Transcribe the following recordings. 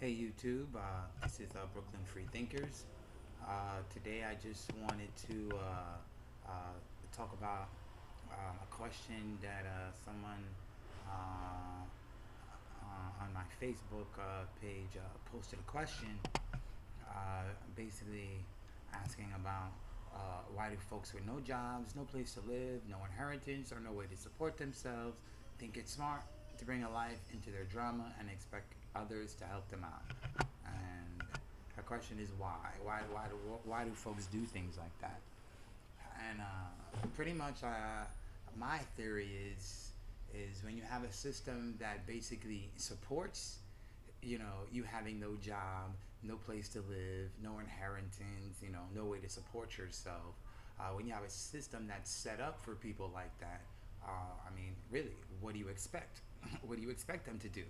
Hey YouTube, this is Brooklyn Free Thinkers. Today I just wanted to talk about a question that someone uh, on my Facebook page posted a question, basically asking about why do folks with no jobs, no place to live, no inheritance, or no way to support themselves think it's smart to bring a life into their drama and expect others to help them out. And her question is why? Why do folks do things like that? And pretty much, my theory is when you have a system that basically supports, you having no job, no place to live, no inheritance, no way to support yourself. When you have a system that's set up for people like that, really, what do you expect? What do you expect them to do?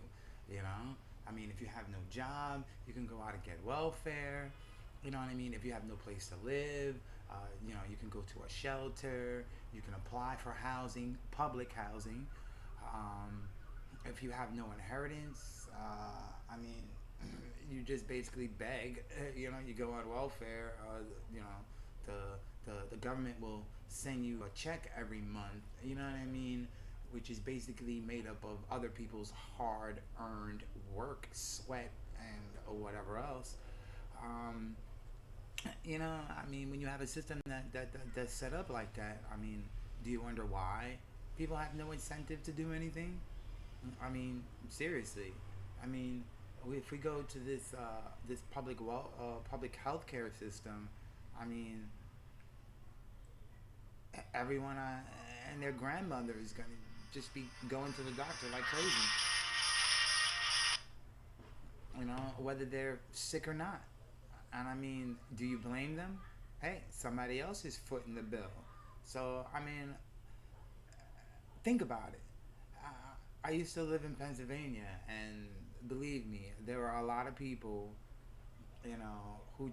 You know, if you have no job, you can go out and get welfare. You know what I mean? If you have no place to live, you can go to a shelter. You can apply for housing, public housing. Um, if you have no inheritance, you just basically beg. You go on welfare. The government will send you a check every month. You know what I mean? Which is basically made up of other people's hard-earned work, sweat, and whatever else. Um, when you have a system that's set up like that, do you wonder why people have no incentive to do anything? Seriously. I mean, if we go to this public healthcare system, I mean, everyone and their grandmother is gonna just be going to the doctor like crazy. Whether they're sick or not. And do you blame them? Hey, somebody else is footing the bill. So think about it. I used to live in Pennsylvania, and believe me, there were a lot of people, who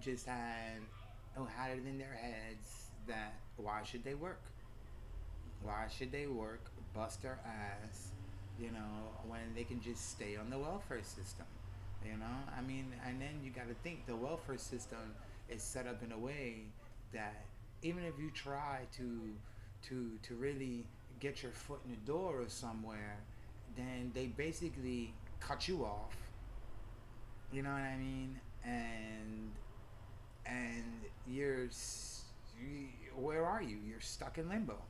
had it in their heads that why should they work? Why should they work, bust their ass, when they can just stay on the welfare system? And then you got to think the welfare system is set up in a way that even if you try to really get your foot in the door or somewhere, then they basically cut you off. You know what I mean? And where are you? You're stuck in limbo.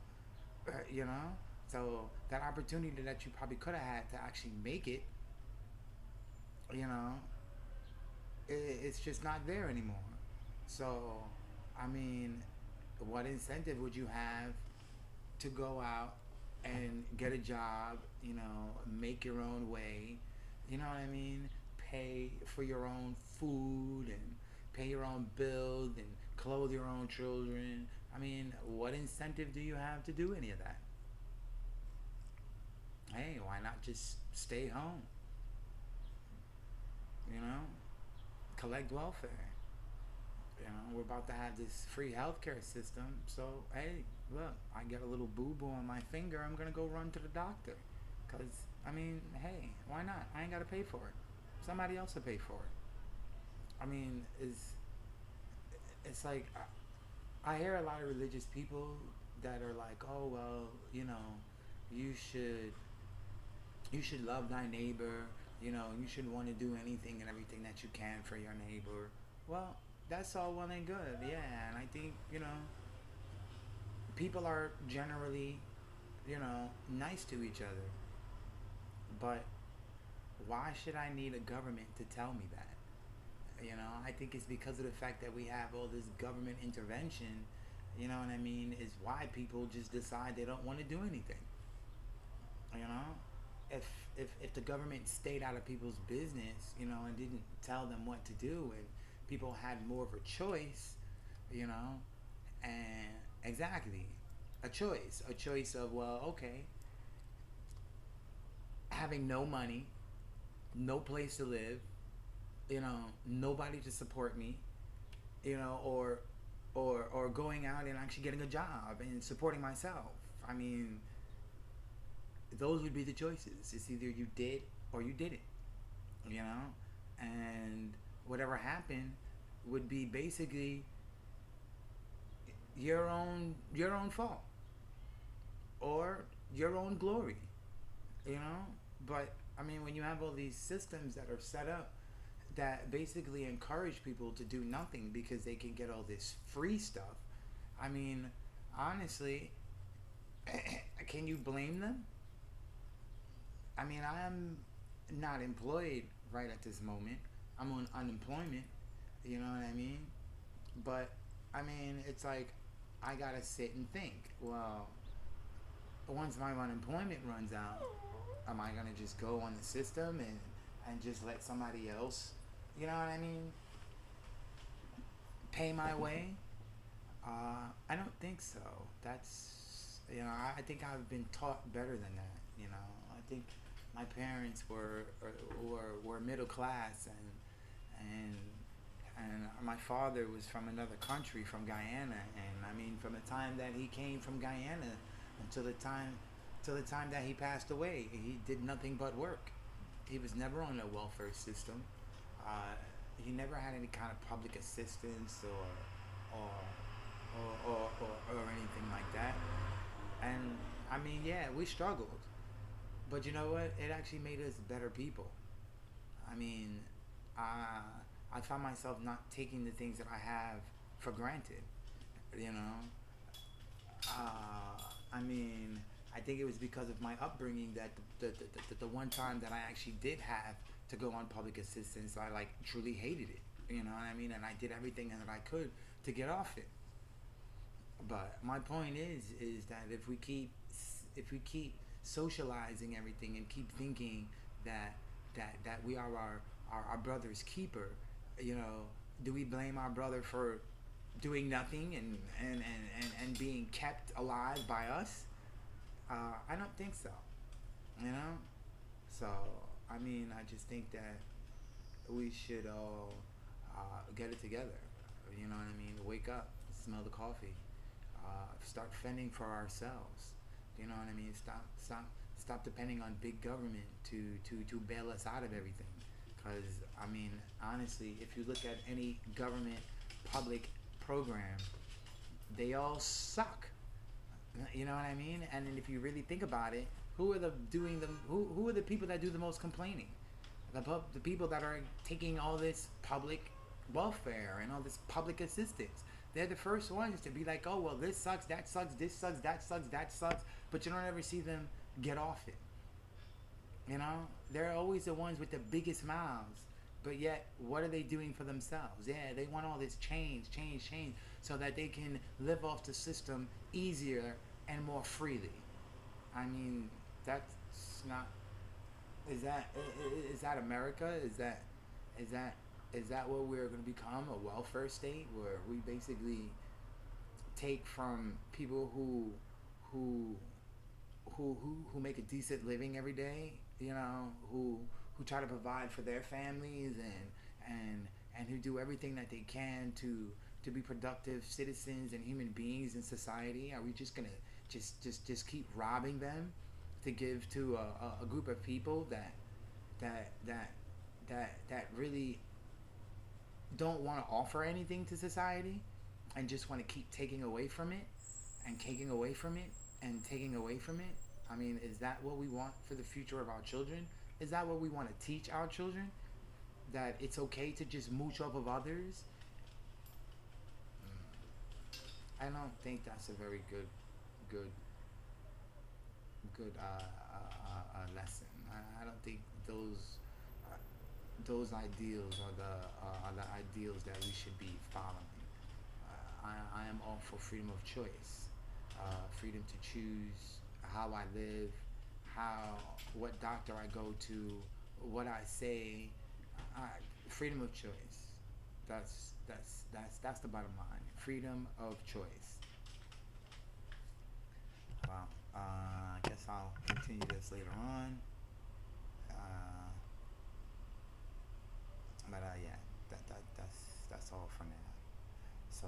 You know. So that opportunity that you probably could have had to actually make it, you know, it's just not there anymore. So, I mean, what incentive would you have to go out and get a job, make your own way, you know what I mean? Pay for your own food and pay your own bills and clothe your own children. What incentive do you have to do any of that? Hey, why not just stay home, you know? Collect welfare. We're about to have this free healthcare system. So, hey, look, I get a little boo boo on my finger. I'm going to go run to the doctor. Because, hey, why not? I ain't got to pay for it. Somebody else will pay for it. It's like, I hear a lot of religious people that are like, oh, well, you should you should love thy neighbor, you should want to do anything and everything that you can for your neighbor. Well, that's all well and good, yeah, and I think, people are generally, nice to each other, but why should I need a government to tell me that? I think it's because of the fact that we have all this government intervention, is why people just decide they don't want to do anything. You know, if the government stayed out of people's business, and didn't tell them what to do, and people had more of a choice, you know, and exactly a choice of, well, okay, having no money, no place to live, nobody to support me, or going out and actually getting a job and supporting myself. I mean, those would be the choices. It's either you did or you didn't, you know? and whatever happened would be basically your own fault or your own glory, you know. But I mean, when you have all these systems that are set up that basically encourage people to do nothing because they can get all this free stuff, I mean, honestly, can you blame them? I mean, I am not employed right at this moment. I'm on unemployment, you know what I mean? But I mean, it's like I gotta sit and think. Well, once my unemployment runs out, am I gonna just go on the system and just let somebody else, you know what I mean, pay my way? I don't think so. That's, you know, I think I've been taught better than that. You know, I think my parents were middle class, and and my father was from another country, from Guyana, and I mean, from the time that he came from Guyana until the time that he passed away, he did nothing but work. He was never on a welfare system. Uh, he never had any kind of public assistance or or anything like that. And I mean, yeah, we struggled, but you know what? It actually made us better people. I mean, uh, I found myself not taking the things that I have for granted. You know, I mean, I think it was because of my upbringing that the one time that I actually did have to go on public assistance, I like truly hated it. You know what I mean? And I did everything that I could to get off it. But my point is that if we keep socializing everything and keep thinking that that we are our brother's keeper, you know, do we blame our brother for doing nothing and being kept alive by us? I don't think so. You know? So, I mean, I just think that we should all get it together. You know what I mean? Wake up, smell the coffee, start fending for ourselves. You know what I mean? Stop depending on big government to bail us out of everything. Because, I mean, honestly, if you look at any government public program, they all suck. You know what I mean? And then if you really think about it, who are the people that do the most complaining? The people that are taking all this public welfare and all this public assistance. They're the first ones to be like, oh well, this sucks, that sucks, this sucks, that sucks, that sucks. But you don't ever see them get off it. You know, they're always the ones with the biggest mouths. But yet, what are they doing for themselves? Yeah, they want all this change, change, change, so that they can live off the system easier and more freely. I mean, that's not. Is that America? Is that is that what we're going to become, a welfare state where we basically take from people who who make a decent living every day, you know, who try to provide for their families and who do everything that they can to be productive citizens and human beings in society? Are we just gonna just keep robbing them to give to a group of people that that that really don't want to offer anything to society and just want to keep taking away from it and taking away from it and taking away from it? I mean, is that what we want for the future of our children? Is that what we want to teach our children? That it's okay to just mooch off of others? I don't think that's a very good, good lesson. I don't think uh, those ideals are the ideals that we should be following. I am all for freedom of choice, freedom to choose how I live, how what doctor I go to, what I say. Uh, Freedom of choice. That's the bottom line. Freedom of choice. Well, I guess I'll continue this later on. Uh, but yeah, that's all for now. So